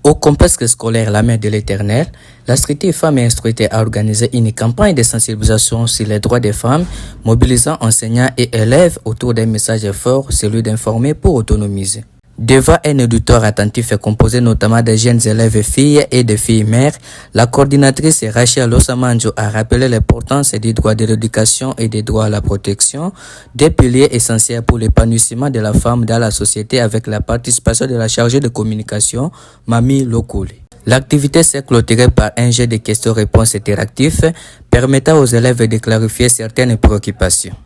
Au complexe scolaire La Mère de l'Éternel, la Société Femmes et Instruites a organisé une campagne de sensibilisation sur les droits des femmes, mobilisant enseignants et élèves autour d'un message fort, celui d'informer pour autonomiser. Devant un auditoire attentif composé notamment de jeunes élèves filles et de filles mères, la coordinatrice Rachel Losamanjo a rappelé l'importance des droits de l'éducation et des droits à la protection, des piliers essentiels pour l'épanouissement de la femme dans la société avec la participation de la chargée de communication, Mami Lokoli. L'activité s'est clôturée par un jeu de questions-réponses interactifs permettant aux élèves de clarifier certaines préoccupations.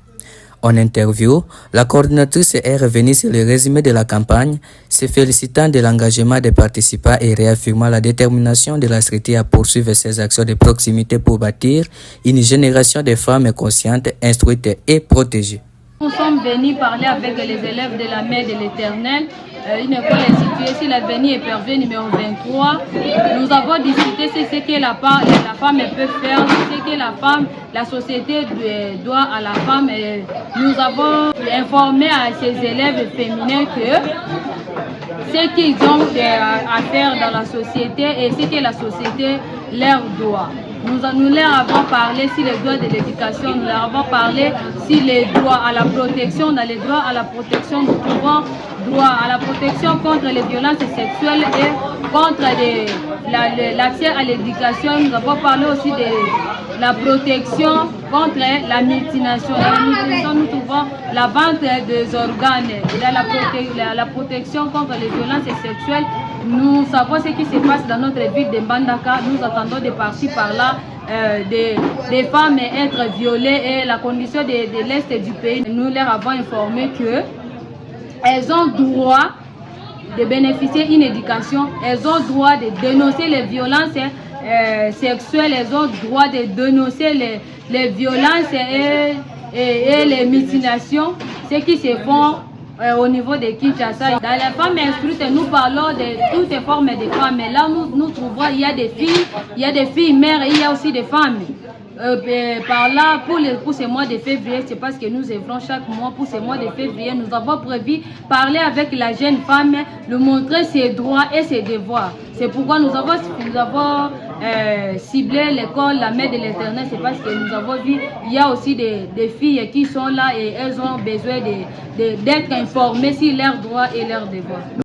En interview, la coordinatrice est revenue sur le résumé de la campagne, se félicitant de l'engagement des participants et réaffirmant la détermination de la société à poursuivre ses actions de proximité pour bâtir une génération de femmes conscientes, instruites et protégées. Nous sommes venus parler avec les élèves de la Mère de l'Éternel. Une école est située sur l'avenue Épervier numéro 23. Nous avons discuté sur ce que la femme peut faire, ce que la société doit à la femme. Et nous avons informé à ces élèves féminins que ce qu'ils ont à faire dans la société et ce que la société leur doit. Nous leur avons parlé sur les droits de l'éducation, nous leur avons parlé sur les droits à la protection. Dans les droits à la protection, nous trouvons droit à la protection contre les violences sexuelles et contre l'accès à l'éducation. Nous avons parlé aussi de la protection contre la mutilation. Dans la mutilation, nous trouvons la vente des organes. Dans la protection contre les violences sexuelles, nous savons ce qui se passe dans notre ville de Mbandaka. Nous attendons de par-ci par-là des femmes être violées et la condition de l'Est du pays. Nous leur avons informé que elles ont droit de bénéficier d'une éducation, elles ont droit de dénoncer les violences sexuelles, elles ont droit de dénoncer les violences et les mutilations, ce qui se font au niveau de Kinshasa. Dans les femmes instruites, nous parlons de toutes les formes de femmes. Mais là, nous trouvons il y a des filles mères et il y a aussi des femmes. Par là, pour ce mois de février, c'est parce que nous œuvrons chaque mois. Pour ce mois de février, nous avons prévu parler avec la jeune femme, lui montrer ses droits et ses devoirs. C'est pourquoi nous avons ciblé l'école La Mère de l'Éternel. C'est parce que nous avons vu il y a aussi des filles qui sont là et elles ont besoin d'être informées sur leurs droits et leurs devoirs.